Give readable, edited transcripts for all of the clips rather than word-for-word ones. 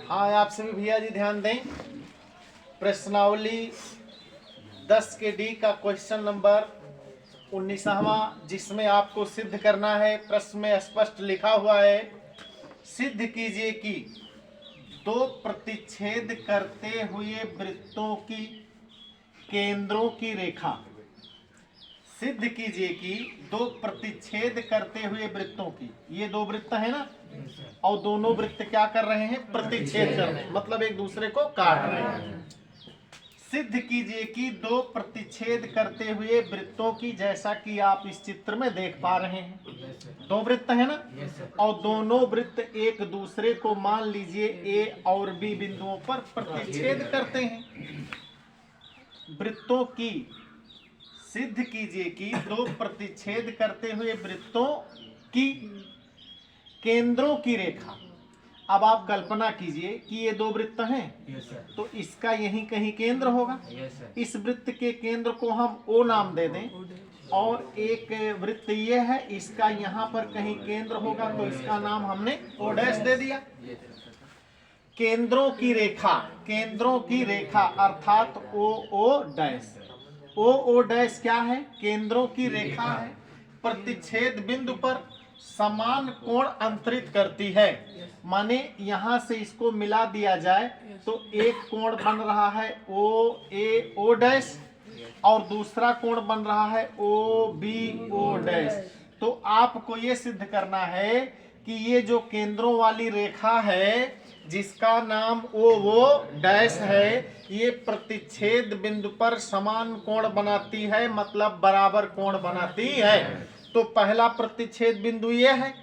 हाँ, आप सभी भैया जी ध्यान दें। प्रश्नावली 10 के डी का क्वेश्चन नंबर 19वां, जिसमें आपको सिद्ध करना है। प्रश्न में स्पष्ट लिखा हुआ है, सिद्ध कीजिए कि दो प्रतिच्छेद करते हुए वृत्तों की केंद्रों की रेखा। सिद्ध कीजिए कि दो प्रतिच्छेद करते हुए वृत्तों की, ये दो वृत्त है ना, और दोनों वृत्त क्या कर रहे हैं? प्रतिच्छेद कर रहे हैं, मतलब एक दूसरे को काट रहे हैं। सिद्ध कीजिए कि दो प्रतिच्छेद करते हुए वृत्तों की, जैसा कि आप इस चित्र में देख पा रहे हैं, दो वृत्त है ना, और दोनों वृत्त एक दूसरे को मान लीजिए ए और बी बिंदुओं पर प्रतिच्छेद करते हैं। वृत्तों की सिद्ध कीजिए कि दो प्रतिच्छेद करते हुए वृत्तों की केंद्रों की रेखा। अब आप कल्पना कीजिए कि ये दो वृत्त हैं, तो इसका यहीं कहीं केंद्र होगा। इस वृत्त के केंद्र को हम ओ नाम दे दें, और एक वृत्त ये है, इसका यहाँ पर कहीं केंद्र होगा, तो इसका नाम हमने ओ डैश दे दिया। केंद्रों की रेखा, केंद्रों की रेखा अर्थात ओ ओ डैश। ओ डैश क्या है? केंद्रों की रेखा है, प्रतिच्छेद बिंदु पर समान कोण अंतरित करती है। माने यहां से इसको मिला दिया जाए तो एक कोण बन रहा है ओ ए ओ डैश, और दूसरा कोण बन रहा है ओ बी ओ डैश। तो आपको ये सिद्ध करना है कि ये जो केंद्रों वाली रेखा है, जिसका नाम ओ डैश है, ये प्रतिच्छेद बिंदु पर समान कोण बनाती है, मतलब बराबर कोण बनाती है। तो पहला प्रतिच्छेद बिंदु ये है,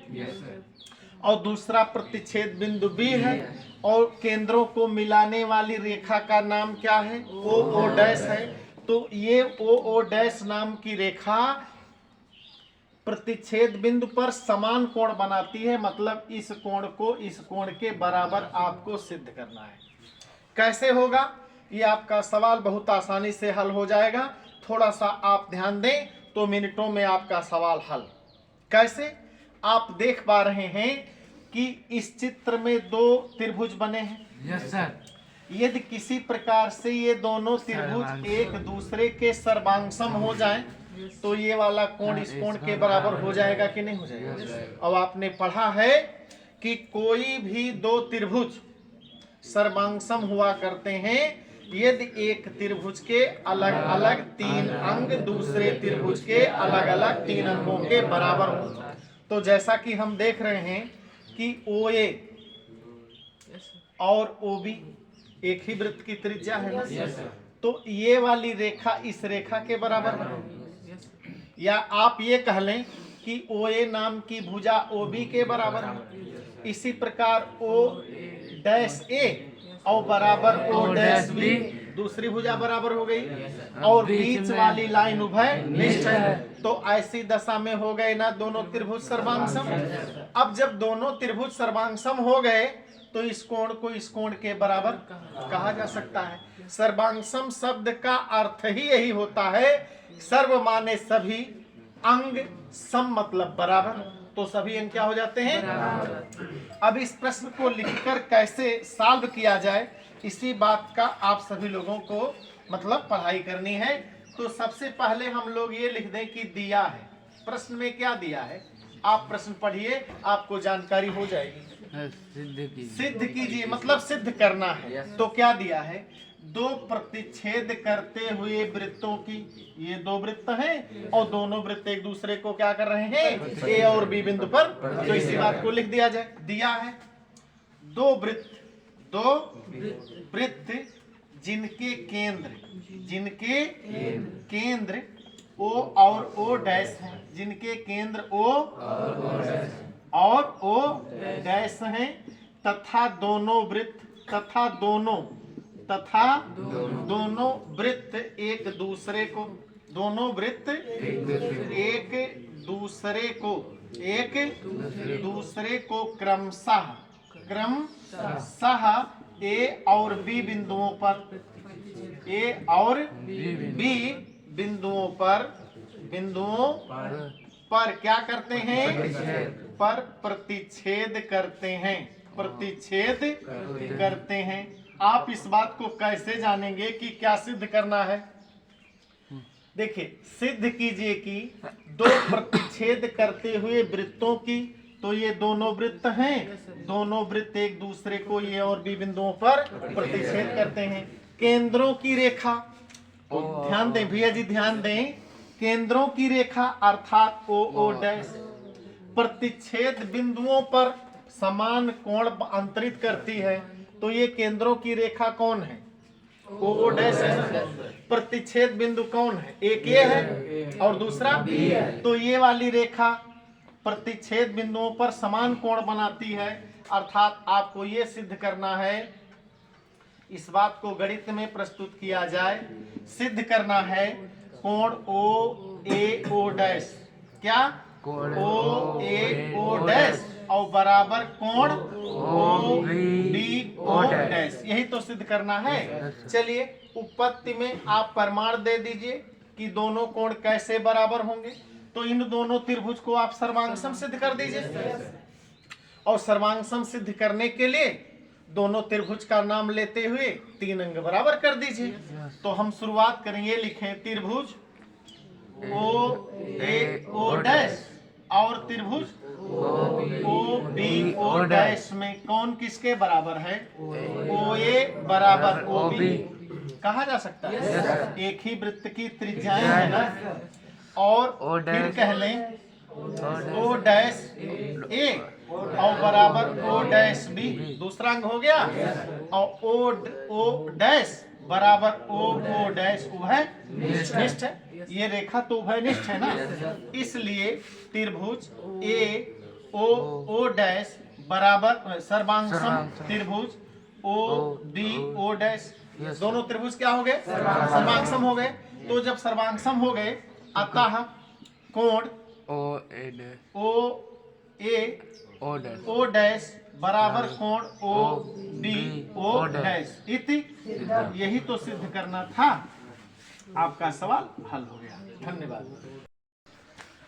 और दूसरा प्रतिच्छेद बिंदु बी है, और केंद्रों को मिलाने वाली रेखा का नाम क्या है? ओ डैश है। तो ये ओ डैश नाम की रेखा प्रतिच्छेद बिंदु पर समान कोण बनाती है, मतलब इस कोण को इस कोण के बराबर आपको सिद्ध करना है। कैसे होगा? ये आपका सवाल बहुत आसानी से हल हो जाएगा। थोड़ा सा आप ध्यान दें तो मिनटों में आपका सवाल हल। कैसे? आप देख पा रहे हैं कि इस चित्र में दो त्रिभुज बने हैं। Yes sir. यदि किसी प्रकार से ये दोनों त्रिभुज एक दूसरे के सर्वांगसम हो जाएं, तो ये वाला कोण इस कोण के बराबर हो जाएगा कि नहीं हो जाएगा? अब आपने पढ़ा है कि कोई भी दो त्रिभुज सर्वांगसम हुआ करते हैं यदि एक त्रिभुज के अलग अलग तीन अंग दूसरे त्रिभुज के अलग अलग तीन अंगों के बराबर हो। तो जैसा कि हम देख रहे हैं कि ओ ए और ओ बी एक ही वृत्त की त्रिज्या है ना, तो ये वाली रेखा इस रेखा के बराबर है। या आप ये कह लें कि ओ ए नाम की भुजा ओ बी के बराबर है। इसी प्रकार ओ डैश ए और बराबर ओ डैश बी, दूसरी भुजा बराबर हो गई, और बीच वाली लाइन उभयनिष्ठ है। तो ऐसी दशा में हो गए ना दोनों त्रिभुज सर्वांगसम। अब जब दोनों त्रिभुज सर्वांगसम हो गए तो इस कोण को इस कोण के बराबर कहा जा सकता है। सर्वांगसम शब्द का अर्थ ही यही होता है, सर्व माने सभी, अंग, सम मतलब बराबर, तो सभी अंग क्या हो जाते हैं? अब इस प्रश्न को लिखकर कैसे सॉल्व किया जाए, इसी बात का आप सभी लोगों को मतलब पढ़ाई करनी है। तो सबसे पहले हम लोग ये लिख दें कि दिया है, प्रश्न में क्या दिया है, आप प्रश्न पढ़िए, आपको जानकारी हो जाएगी। सिद्ध कीजिए मतलब सिद्ध करना है। तो क्या दिया है? दो प्रतिच्छेद करते हुए वृत्तों की, ये दो वृत्त हैं और दोनों वृत्त एक दूसरे को क्या कर रहे हैं? ए और बी बिंदु पर। तो इसी बात को लिख दिया जाए। दिया है दो वृत्त जिनके केंद्र ओ और ओ डैश है, जिनके केंद्र ओ और ओ डैश हैं, तथा दोनों वृत्त एक दूसरे को क्रमशः ए और बी बिंदुओं पर क्या करते हैं? पर प्रतिच्छेद करते हैं। प्रतिच्छेद करते हैं। आप इस बात को कैसे जानेंगे कि क्या सिद्ध करना है? देखिए, सिद्ध कीजिए कि दो प्रतिच्छेद करते हुए वृत्तों की, तो ये दोनों वृत्त हैं, दोनों वृत्त एक दूसरे को ये और भी बिंदुओं पर प्रतिच्छेद करते हैं। केंद्रों की रेखा, तो ध्यान दें भैया जी, ध्यान दें, केंद्रों की रेखा अर्थात ओ ओ डैश प्रतिच्छेद बिंदुओं पर समान कोण अंतरित करती है। तो ये केंद्रों की रेखा कौन है? ओ ओ डैश है। प्रतिच्छेद बिंदु कौन है? एक ये है और दूसरा बी है। तो ये वाली रेखा प्रतिच्छेद बिंदुओं पर समान कोण बनाती है, अर्थात आपको ये सिद्ध करना है, इस बात को गणित में प्रस्तुत किया जाए, सिद्ध करना है कोण ओ ए ओ डैश, क्या? ओ ए ओ डैश और बराबर कोण ओ बी ओ डैश, यही तो सिद्ध करना है। चलिए, उत्पत्ति में आप प्रमाण दे दीजिए कि दोनों कोण कैसे बराबर होंगे। तो इन दोनों त्रिभुज को आप सर्वांगसम सिद्ध कर दीजिए, और सर्वांगसम सिद्ध करने के लिए दोनों त्रिभुज का नाम लेते हुए 3 अंग बराबर कर दीजिए। तो हम शुरुआत करेंगे, लिखें त्रिभुज ओ ए ओ डैश और त्रिभुज ओ बी ओ डैश में कौन किसके बराबर है? ओ ए बराबर ओ बी कहा जा सकता है। एक ही वृत्त की त्रिज्याएं है ना, और फिर कह लें ओ डैश ए और बराबर ओ डैश बी, दूसरा अंग हो गया, और ओ डैश बराबर ओ डैश उभयनिष्ठ है। ये रेखा तो उभयनिष्ठ है ना, इसलिए त्रिभुज ए ओ डैश बराबर सर्वांगसम त्रिभुज ओ बी ओ डैश, दोनों त्रिभुज क्या हो गए? सर्वांगसम हो गए। तो जब सर्वांगसम हो गए, अतः कोण ओ डैश बराबर कोण ओ बी ओ डैश इति, यही तो सिद्ध करना था। आपका सवाल हल हो गया। धन्यवाद।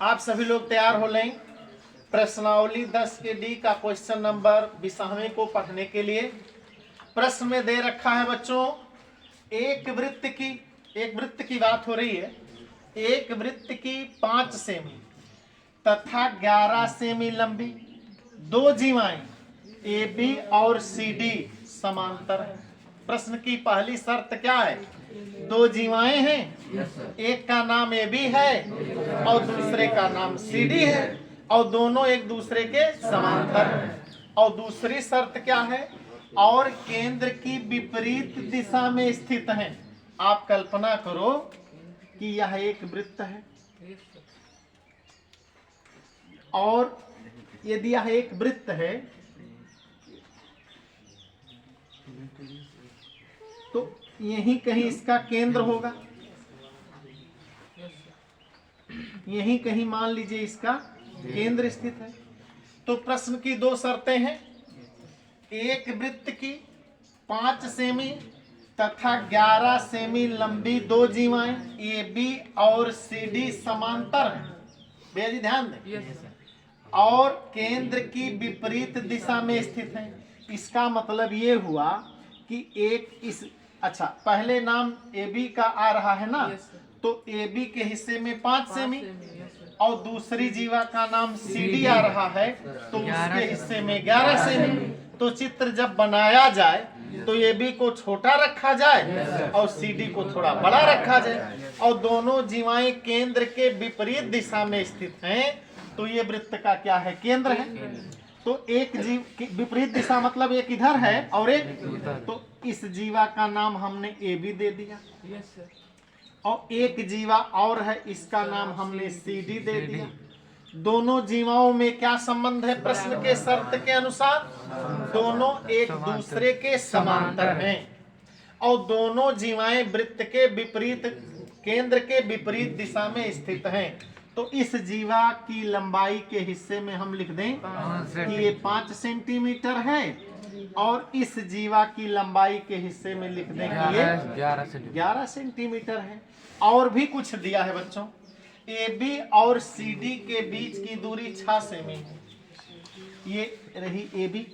आप सभी लोग तैयार हो लें प्रश्नावली 10 के डी का क्वेश्चन नंबर 20वें को पढ़ने के लिए। प्रश्न में दे रखा है बच्चों, एक वृत्त की बात हो रही है। एक वृत्त की 5 सेमी तथा 11 सेमी लंबी दो जीवाएं ए बी और सी डी समांतर है। प्रश्न की पहली शर्त क्या है? दो जीवाएं हैं, एक का नाम ए बी है और दूसरे का नाम सी डी है, और दोनों एक दूसरे के समांतर हैं। और दूसरी शर्त क्या है? और केंद्र की विपरीत दिशा में स्थित हैं। आप कल्पना करो कि यह एक वृत्त है, और यदि यह एक वृत्त है तो यहीं कहीं इसका केंद्र होगा, यहीं कहीं मान लीजिए इसका केंद्र स्थित है। तो प्रश्न की 2 शर्तें हैं, एक वृत्त की 5 सेमी तथा 11 सेमी लंबी दो जीवाएं ए बी और सी डी समांतर हैं। भैया जी ध्यान दें, और केंद्र की विपरीत दिशा में स्थित है। इसका मतलब ये हुआ कि एक इस, अच्छा पहले नाम ए बी का आ रहा है ना, तो ए बी के हिस्से में 5 सेमी और दूसरी जीवा का नाम सी डी आ रहा है, तो उसके हिस्से में 11 सेमी। तो चित्र जब बनाया जाए तो ए बी को छोटा रखा जाए और सी डी को थोड़ा बड़ा रखा जाए, और दोनों जीवाएं केंद्र के विपरीत दिशा में स्थित हैं। तो ये वृत्त का क्या है? केंद्र है। तो एक जीव की विपरीत दिशा मतलब एक इधर है और एक, तो इस जीवा का नाम हमने ए बी दे दिया, और एक जीवा और है, इसका नाम हमने सी डी दे दिया। दोनों जीवाओं में क्या संबंध है? प्रश्न के शर्त के अनुसार दोनों एक दूसरे के समांतर हैं, और दोनों जीवाएं वृत्त के विपरीत, केंद्र के विपरीत दिशा में स्थित हैं। तो इस जीवा की लंबाई के हिस्से में हम लिख दें कि ये 5 सेंटीमीटर है, और इस जीवा की लंबाई के हिस्से में लिख दें कि ये 11 सेंटीमीटर है। और भी कुछ दिया है बच्चों, ए बी और सी डी के बीच की दूरी 6 सेमी है। ये रही ए बी,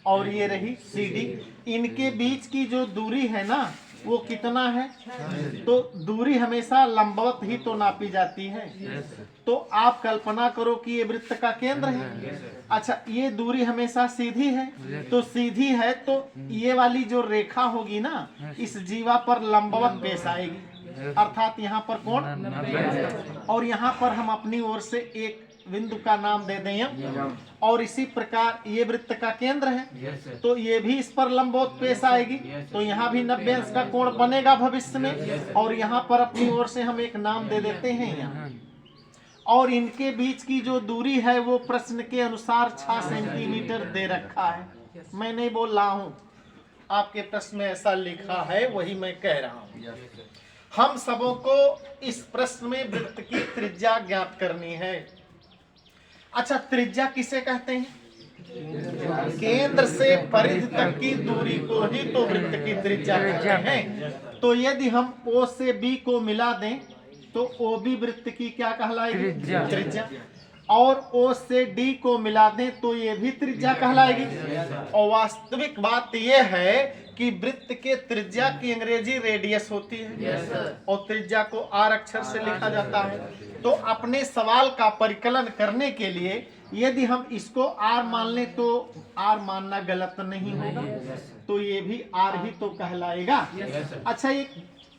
और ये रही CD। इनके बीच की जो दूरी है ना वो कितना है? तो दूरी हमेशा लंबवत ही तो नापी जाती है। तो आप कल्पना करो कि ये वृत्त का केंद्र है। अच्छा, ये दूरी हमेशा सीधी है, तो सीधी है तो ये वाली जो रेखा होगी ना इस जीवा पर लंबवत पेश आएगी, अर्थात यहाँ पर कोण, और यहाँ पर हम अपनी ओर से एक बिंदु का नाम दे दें यम। और इसी प्रकार ये वृत्त का केंद्र है तो ये भी इस पर लंबवत पेश आएगी, तो यहाँ भी 90 अंश का कोण बनेगा भविष्य में। और यहाँ पर अपनी ओर से हम एक नाम दे देते हैं यहाँ। और इनके बीच की जो दूरी है वो प्रश्न के अनुसार 6 सेंटीमीटर दे रखा है। मैं नहीं बोल रहा हूँ, आपके प्रश्न में ऐसा लिखा है वही मैं कह रहा हूँ। हम सबों को इस प्रश्न में वृत्त की त्रिज्या ज्ञात करनी है। अच्छा, त्रिज्या किसे कहते हैं? केंद्र से परिधि तक की दूरी को ही तो वृत्त की त्रिज्या कहते हैं। तो यदि हम O से B को मिला दें तो OB वृत्त की क्या कहलाएगी? त्रिज्या। और O से D को मिला दें तो ये भी त्रिज्या कहलाएगी। और वास्तविक बात यह है कि वृत्त के त्रिज्या की अंग्रेजी रेडियस होती है और त्रिज्या को R अक्षर से लिखा जाता है। तो अपने सवाल का परिकलन करने के लिए यदि हम इसको R मान लें तो R मानना गलत नहीं होगा, तो ये भी R ही तो कहलाएगा। अच्छा,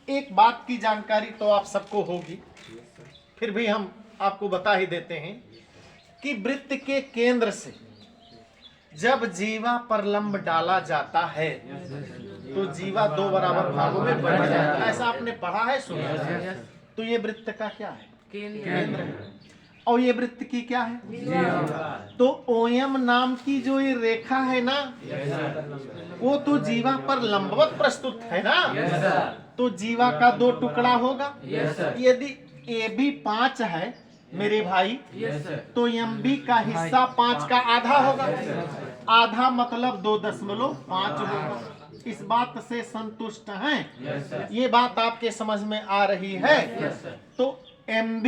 एक बात की जानकारी तो आप सबको होगी, फिर भी हम आपको बता ही देते हैं कि वृत्त के केंद्र से जब जीवा पर लंब डाला जाता है तो जीवा 2 बराबर भागों में बंट जाता है। ऐसा आपने पढ़ा है, सुना है। तो ये वृत्त का क्या है? केंद्र है। और ये वृत्त की क्या है? तो OM नाम की जो ये रेखा है ना वो तो जीवा पर लंबवत प्रस्तुत है ना, तो जीवा का 2 टुकड़ा होगा। यदि AB 5 है मेरे भाई तो MB का हिस्सा 5 का आधा होगा। आधा मतलब 2.5 होगा। इस बात से संतुष्ट हैं? ये बात आपके समझ में आ रही है? तो MB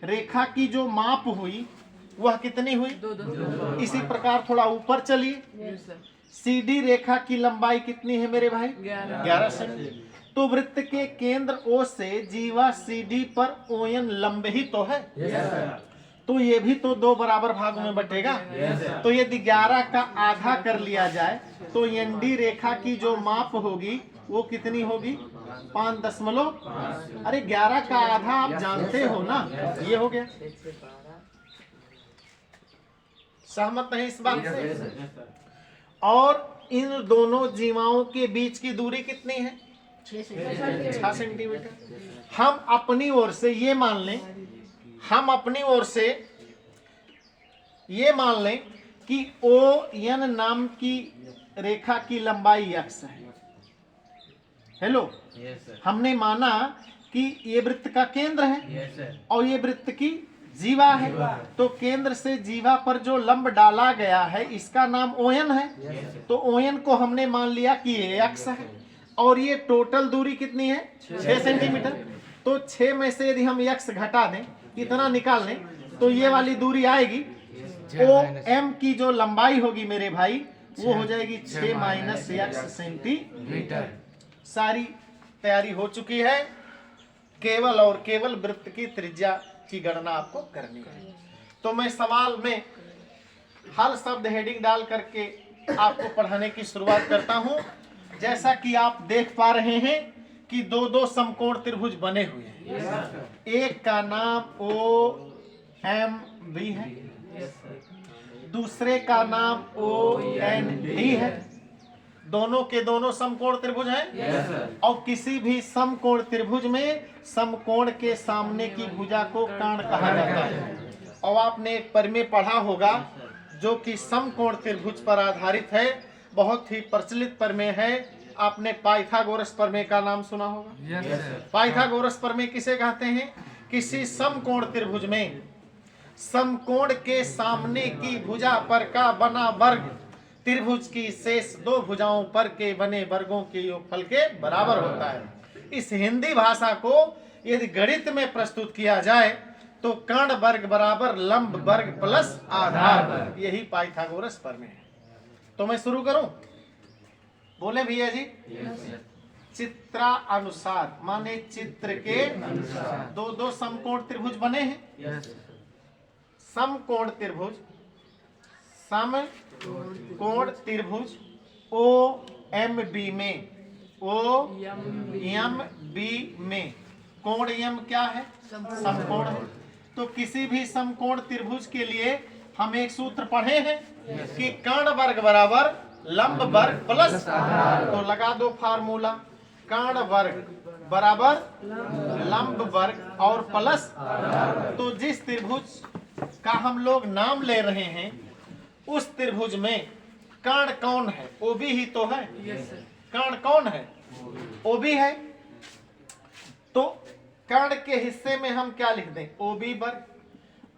रेखा की जो माप हुई वह कितनी हुई? 2। इसी प्रकार थोड़ा ऊपर चलिए, CD रेखा की लंबाई कितनी है मेरे भाई? 11 सेंटीमीटर। तो वृत्त के केंद्र O से जीवा CD पर ON लंब ही तो है, तो ये भी तो 2 बराबर भागों में बटेगा। तो यदि 11 का आधा कर लिया जाए तो ND रेखा की जो माप होगी वो कितनी होगी? 5. अरे 11 का आधा आप जानते हो ना, ये हो गया। सहमत नहीं इस बात से? और इन दोनों जीवाओं के बीच की दूरी कितनी है? 6 सेंटीमीटर। हम अपनी ओर से ये मान लें, कि ON नाम की रेखा की लंबाई x है। हेलो, हमने माना कि ये वृत्त का केंद्र है और ये वृत्त की जीवा है, तो केंद्र से जीवा पर जो लंब डाला गया है इसका नाम ON है। तो ON को हमने मान लिया कि ये x है और ये टोटल दूरी कितनी है? 6 सेंटीमीटर। तो 6 में से यदि हम x घटा दें, इतना निकाल लें, तो ये वाली दूरी आएगी। OM की जो लंबाई होगी मेरे भाई वो हो जाएगी 6 माइनस x सेंटीमीटर। सारी तैयारी हो चुकी है, केवल और केवल वृत्त की त्रिज्या की गणना आपको करनी है। तो मैं सवाल में हल शब्द हेडिंग डाल करके आपको पढ़ाने की शुरुआत करता हूं। जैसा कि आप देख पा रहे हैं कि 2 समकोण त्रिभुज बने हुए हैं। एक का नाम OMB है, दूसरे का नाम OND है। दोनों के दोनों समकोण त्रिभुज हैं। और किसी भी समकोण त्रिभुज में समकोण के सामने की भुजा को काण कहा जाता है। और आपने एक प्रमेय पढ़ा होगा जो कि समकोण त्रिभुज पर आधारित है, बहुत ही प्रचलित प्रमेय है। आपने पाइथागोरस प्रमेय का नाम सुना होगा। पाइथागोरस प्रमेय किसे कहते हैं? किसी समकोण त्रिभुज में समकोण के सामने की भुजा पर का बना वर्ग त्रिभुज की शेष 2 भुजाओं पर के बने वर्गों के योगफल के बराबर होता है। इस हिंदी भाषा को यदि गणित में प्रस्तुत किया जाए तो कर्ण वर्ग बराबर लंब वर्ग प्लस आधार वर्ग, यही पाइथागोरस प्रमेय है। तो मैं शुरू करूं, बोले भैया जी। चित्रा अनुसार माने चित्र के दो दो समकोण त्रिभुज बने हैं। समकोण त्रिभुज, समकोण त्रिभुज ओ एम बी में, ओ एम बी में कोण एम क्या है? समकोण है। तो किसी भी समकोण त्रिभुज के लिए हम एक सूत्र पढ़े हैं कि कर्ण वर्ग बराबर लंब वर्ग प्लस, तो लगा दो फार्मूला, कर्ण वर्ग बराबर लंब वर्ग और प्लस। तो जिस त्रिभुज का हम लोग नाम ले रहे हैं उस त्रिभुज में कर्ण कौन है? ओबी ही तो है। कर्ण कौन है? ओबी है। तो कर्ण के हिस्से में हम क्या लिख दें? ओबी वर्ग,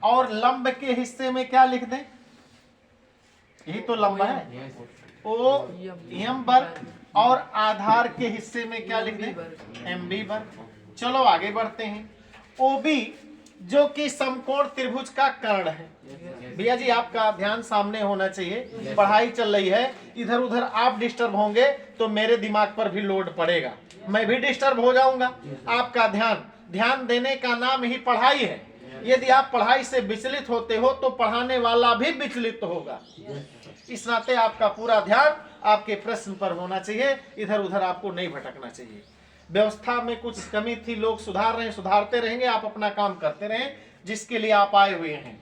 और लंब के हिस्से में क्या लिख दें? यही तो लंब है, ओ एम वर्ग, और आधार के हिस्से में क्या लिख दें? एम बी वर्ग। चलो आगे बढ़ते हैं। ओबी जो कि समकोण त्रिभुज का कर्ण है। भैया जी आपका ध्यान सामने होना चाहिए, पढ़ाई चल रही है, इधर उधर आप डिस्टर्ब होंगे तो मेरे दिमाग पर भी लोड पड़ेगा, मैं भी डिस्टर्ब हो जाऊंगा। आपका ध्यान देने का नाम ही पढ़ाई है। यदि आप पढ़ाई से विचलित होते हो तो पढ़ाने वाला भी विचलित होगा। इस नाते आपका पूरा ध्यान आपके प्रश्न पर होना चाहिए, इधर उधर आपको नहीं भटकना चाहिए। व्यवस्था में कुछ कमी थी, लोग सुधार रहे हैं, सुधारते रहेंगे, आप अपना काम करते रहें जिसके लिए आप आए हुए हैं।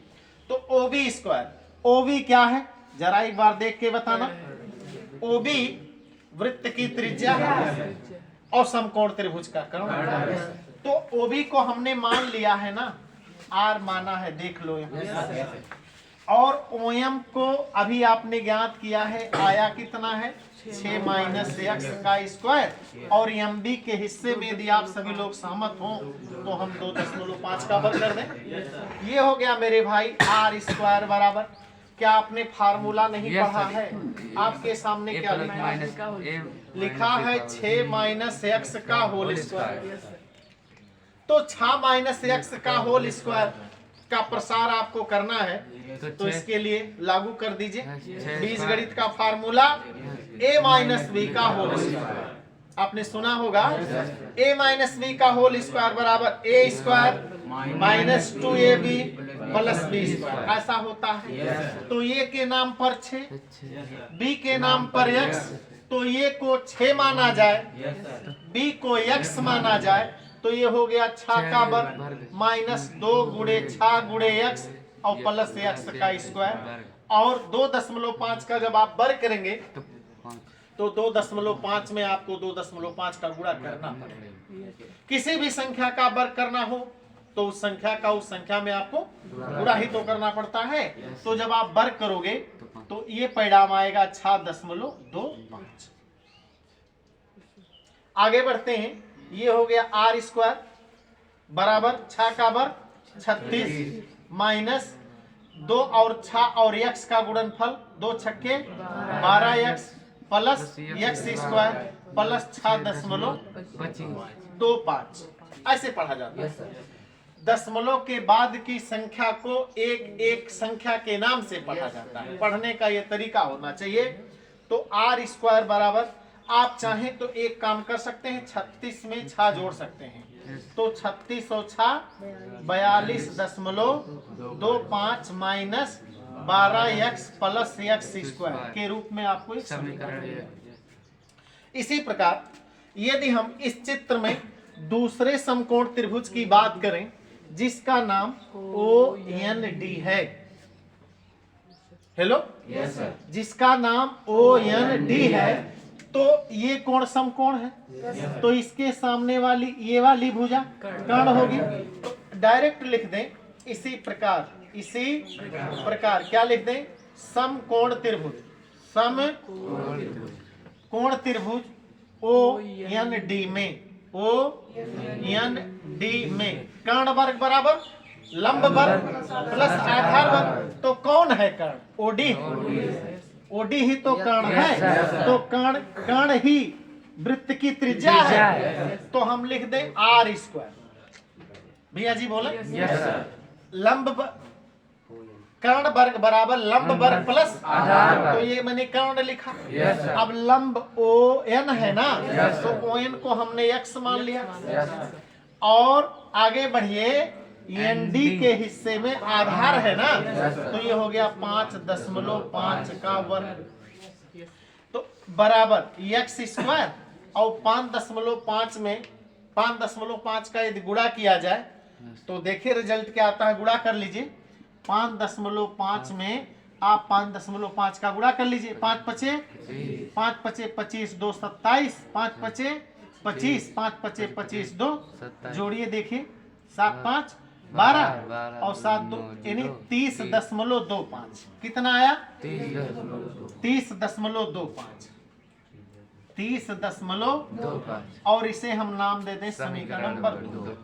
तो ओबी स्क्वायर, ओबी क्या है जरा एक बार देख के बताना। ओबी वृत्त की त्रिज्या है और समकोण त्रिभुज का कर्ण। तो ओबी को हमने मान लिया है ना, आर माना है, देख लो यहाँ। और ओएम को अभी आपने ज्ञात किया है, आया कितना है? 6 माइनस एक्स का स्क्वायर। और एम बी के हिस्से में यदि आप सभी लोग सहमत हो तो हम 2.5 का वर्ग कर दें। ये हो गया मेरे भाई आर स्क्वायर बराबर, क्या आपने फार्मूला नहीं पढ़ा है? आपके सामने क्या लिखा है? 6 माइनस एक्स का होल स्क्वायर। तो 6 माइनस एक्स का होल स्क्वायर का प्रसार आपको करना है, तो इसके लिए लागू कर दीजिए बीजगणित का फार्मूला, a माइनस बी का होल स्क्वायर। आपने सुना होगा a माइनस बी का होल स्क्वायर बराबर a square minus 2ab plus b square, ऐसा होता है। तो a के नाम पर 6, b के नाम पर x, तो a को 6 माना जाए, b को x माना जाए, तो ये हो गया 6 का वर्ग माइनस 2 गुणे 6 गुणे x और प्लस x का स्क्वायर। और 2.5 का जब आप वर्ग करेंगे तो 2.5 में आपको 2.5 का गुणा करना पड़ेगा। किसी भी संख्या का वर्ग करना हो तो उस संख्या का उस संख्या में आपको गुणा ही तो करना पड़ता है। तो जब आप वर्ग करोगे तो ये परिणाम आएगा 6.25। आगे बढ़ते हैं। ये हो गया आर स्क्वायर बराबर 6 का वर्ग 36 माइनस 2 और 6 और x का गुणनफल 2 छक्के 12x plus x square plus 6.25। ऐसे पढ़ा जाता है। दशमलव के बाद की संख्या को एक एक संख्या के नाम से पढ़ा जाता है। पढ़ने का ये तरीका होना चाहिए। तो आर स्क्वायर बराबर, आप चाहें तो एक काम कर सकते हैं, 36 में 6 जोड़ सकते हैं, तो 36 और 6 42.25 minus 12x plus x square के रूप में आपको एक समीकरण। इसी प्रकार यदि हम इस चित्र में दूसरे समकोण त्रिभुज की बात करें जिसका नाम OND है, हेलो, यस सर, जिसका नाम OND है, तो ये कोण समकोण है, तो इसके सामने वाली ये वाली भुजा कर्ण होगी। तो डायरेक्ट लिख दें इसी प्रकार क्या लिख दें? समकोण त्रिभुज, समकोण त्रिभुज OND में कर्ण वर्ग बराबर लंब वर्ग प्लस आधार वर्ग। तो कौन है कर्ण? ओडी ही तो कर्ण है। तो कर्ण ही वृत्त की त्रिज्या है, तो हम लिख दें आर स्क्वायर। भैया जी बोले, यस सर। लंब कर्ण वर्ग बराबर लंब वर्ग प्लस आधार वर्ग। तो ये मैंने कर्ण लिखा। Yes sir. अब लंब ओ एन है ना, यस तो सर। ओ एन को हमने x मान लिया। Yes sir. और आगे बढ़िए, एन डी के हिस्से में आधार है ना, यस सर। तो ये हो गया 5.5 का वर्ग, तो बराबर x स्क्वायर और 5.5 में 5.5 का यदि गुणा किया जाए तो देखिए रिजल्ट क्या आता है। गुणा कर लीजिए 5.5 में आप 5.5 का गुणा कर लीजिए। 5 पचे 25, 2 27, 5 पचे 25, 5 पचे 25, 2 जोड़िए, देखिए 7 5 12 और 7 2 यानी 30.25। कितना आया? 30.25। 30.25 और इसे हम नाम देते हैं समीकरण नंबर 2।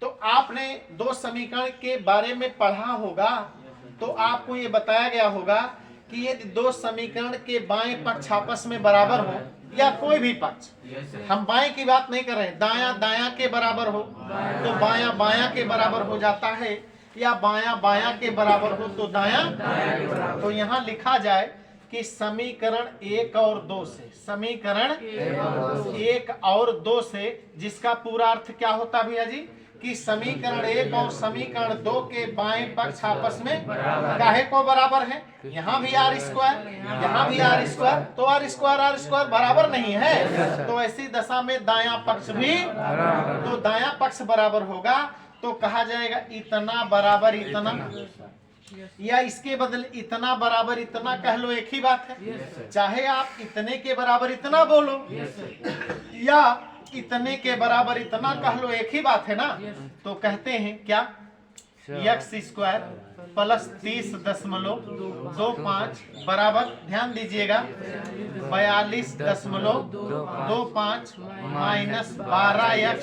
तो आपने दो समीकरण के बारे में पढ़ा होगा, तो आपको ये बताया गया होगा कि यदि दो समीकरण के बाएं पक्ष आपस में बराबर हो या कोई भी पक्ष, हम बाएं की बात नहीं कर रहे, दायां दायां के बराबर हो तो बायां बायां के बराबर हो जाता है, या बायां बायां के बराबर हो तो दायां। तो यहाँ लिखा जाए कि समीकरण 1 और 2 से, समीकरण 1 और 2 से, जिसका पूरा अर्थ क्या होता भैया जी कि समीकरण 1 और समीकरण 2 के बाएं पक्ष आपस में काहे को बराबर है। यहाँ भी आर स्क्वायर, यहाँ भी आर स्क्वायर, तो आर स्क्वायर बराबर नहीं है, तो ऐसी दशा में दायां पक्ष भी, तो दायां पक्ष बराबर होगा तो कहा जाएगा इतना बराबर इतना, या इसके बदले इतना बराबर इतना कह लो, एक ही बात है। चाहे आप इतने के बराबर इतना बोलो या इतने के बराबर इतना कह लो, एक ही बात है ना। तो कहते हैं क्या, x स्क्वायर प्लस 30.25 बराबर, ध्यान दीजिएगा 42.25 माइनस 12x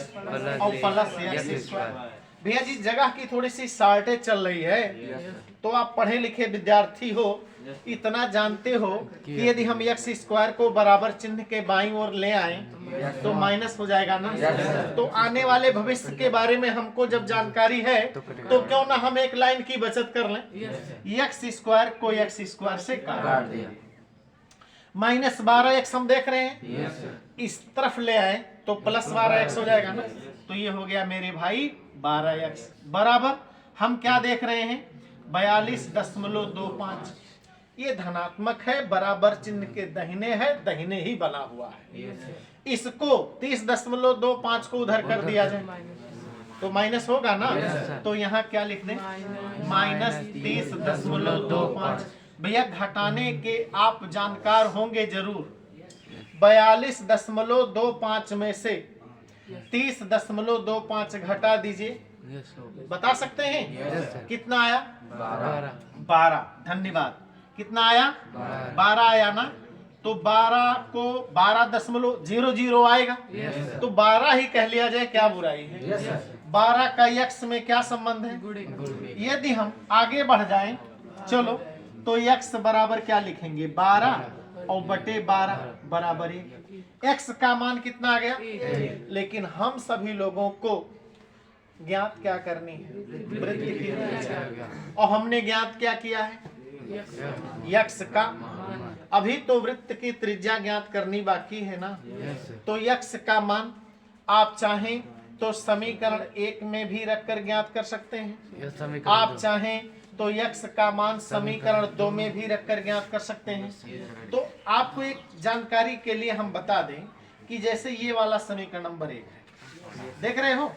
और प्लस x स्क्वायर। भैया जी जगह की थोड़ी सी शॉर्टेज चल रही है, तो आप पढ़े लिखे विद्यार्थी हो, इतना जानते हो कि यदि हम x स्क्वायर को बराबर चिन्ह के बाईं ओर ले आए तो माइनस हो जाएगा ना। तो आने वाले भविष्य के बारे में हमको जब जानकारी है तो क्यों ना हम एक लाइन की बचत कर लें, x स्क्वायर को x स्क्वायर से काट दिया, माइनस 12x हम देख रहे हैं, इस तरफ ले आए तो प्लस 12x हो जाएगा ना। तो ये हो गया मेरे भाई 12x बराबर, हम क्या देख रहे हैं 42.25, ये धनात्मक है, बराबर चिन्ह के दाहिने है, दाहिने ही बना हुआ है। इसको 30.25 को उधर कर दिया जाए तो माइनस होगा ना। तो यहाँ क्या लिख दें, माइनस 30.25। भैया घटाने के आप जानकार होंगे जरूर, 42.25 में से 30.25 घटा दीजिए, बता सकते हैं कितना आया? 12। धन्यवाद। कितना आया? 12 आया ना। तो 12 को 12.00 आएगा, तो 12 ही कह लिया जाए, क्या बुराई है। 12 का x में क्या संबंध है? यदि हम आगे बढ़ जाएं, चलो तो x बराबर क्या लिखेंगे 12 और बटे 12 बराबर 1। x का मान कितना आ गया? लेकिन हम सभी लोगों को ज्ञात क्या करनी है? वृत्त की त्रिज्या। और हमने ज्ञात क्या किया है? x का। अभी तो वृत्त की त्रिज्या ज्ञात करनी बाकी है ना। तो x का मान आप चाहें तो समीकरण 1 में भी रखकर ज्ञात कर सकते हैं, आप चाहें तो x का मान समीकरण 2 में भी रखकर ज्ञात कर सकते हैं। तो आपको एक जानकारी के लिए हम बता दें कि जैसे ये वाला समीकरण नंबर 1 है, देख रहे हो,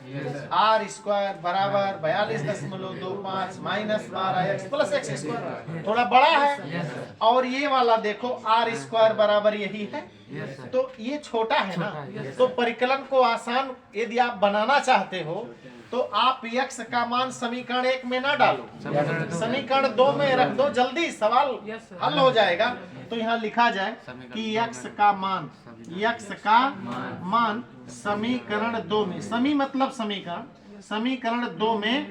आर स्क्वायर बराबर 42.25 minus 12x plus x square, थोड़ा बड़ा है। और ये वाला देखो आर स्क्वायर बराबर यही है, तो ये छोटा है ना। तो परिकलन को आसान यदि आप बनाना चाहते हो तो आप x का मान समीकरण 1 में ना डालो, समीकरण 2 में रख दो, जल्दी सवाल हल हो जाएगा। तो यहाँ लिखा जाए कि x का मान समीकरण 2 में, समी मतलब समीकरण, समीकरण 2 में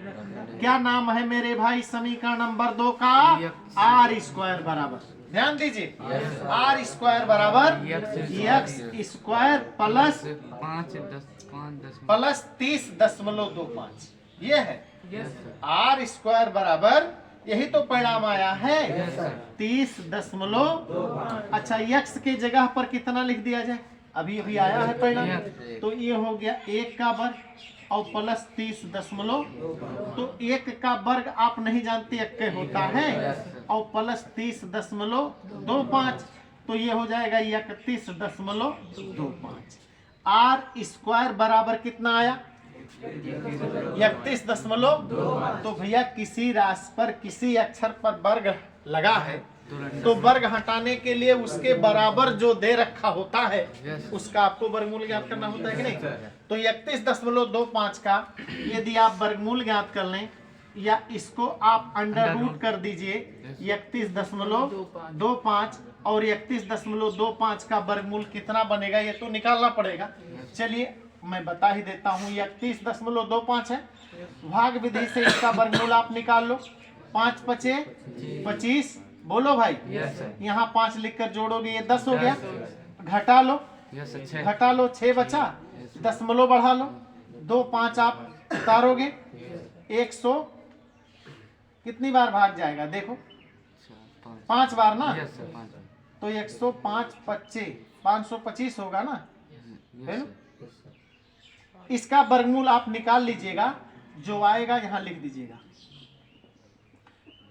क्या नाम है मेरे भाई? समीकरण नंबर 2 का आर स्क्वायर बराबर, ध्यान दीजिए, आर स्क्वायर बराबर x स्क्वायर प्लस 30.25, ये है आर स्क्वायर बराबर यही तो परिणाम आया है 30.5। अच्छा x के जगह पर कितना लिख दिया जाए, अभी अभी आया है परिणाम, तो ये हो गया 1 का वर्ग और प्लस 30.5। तो 1 का वर्ग आप नहीं जानते 1 होता है और प्लस 30.25, तो ये हो जाएगा 31.25। आर स्क्वायर बराबर कितना आया 31.2। तो भैया किसी राशि पर किसी अक्षर पर वर्ग लगा है तो वर्ग हटाने के लिए उसके बराबर जो दे रखा होता है उसका आपको वर्गमूल ज्ञात करना होता है कि नहीं। तो 31.25 का यदि आप वर्गमूल ज्ञात कर लें या इसको आप अंडर रूट कर दीजिए 31.25 और 31.25 का वर्गमूल कितना बनेगा ये तो निकालना पड़ेगा। चलिए मैं बता ही देता हूँ 31.25 है, भाग विधि से इसका वर्गमूल आप निकाल लो। 5 पचे 25, बोलो भाई यहाँ 5 लिखकर जोड़ोगे ये 10 हो गया, घटा लो 6 बचा, दशमलव बढ़ा लो 2 5 आप उतारोगे 100 कितनी बार भाग जाएगा देखो 5 बार ना, तो 105 25 525 होगा ना। इसका वर्गमूल आप निकाल लीजिएगा, जो आएगा यहाँ लिख दीजिएगा।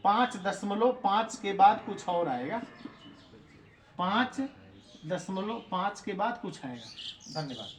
5.5 के बाद कुछ और आएगा, 5.5 के बाद कुछ आएगा। धन्यवाद।